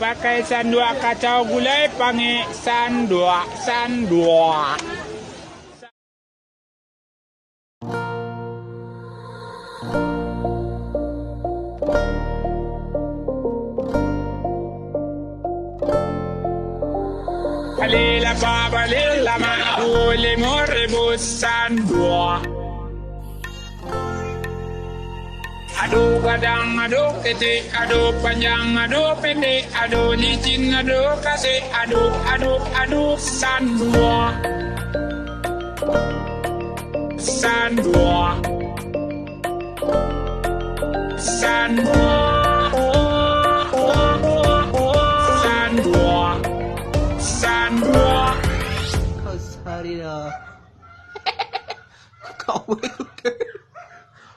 pakai sandua kacau gulai panggil sandua. Balila ba balila ma uli mo rebus sandua. Aduh kadang, aduh ketik, aduh panjang, aduh pendek, aduh licin, aduh kasih, aduh, sandua. Sandua. Sandua. Sandua. Sandua. Sorry dah. Kau itu.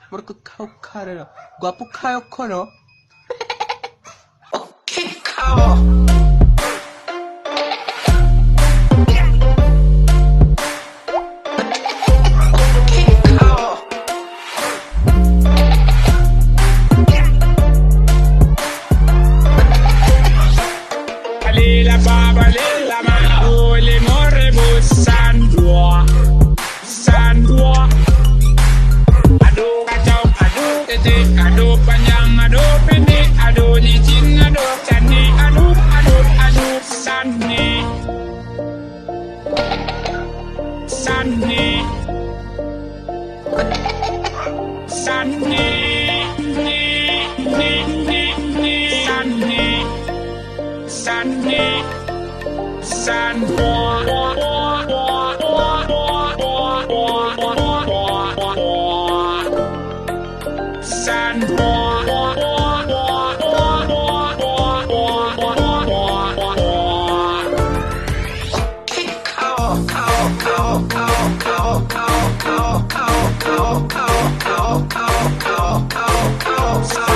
Mereka kau kara. Gua pun kau kono. Okay kau. Balila ba balila ma uli mo rebus sandua. Sandua. Aduh kacau, aduh ketik, aduh panjang, aduh pendek, aduh licin, aduh cantik, aduh, sani. Sani. Sani. Sani. Sandua. Cow.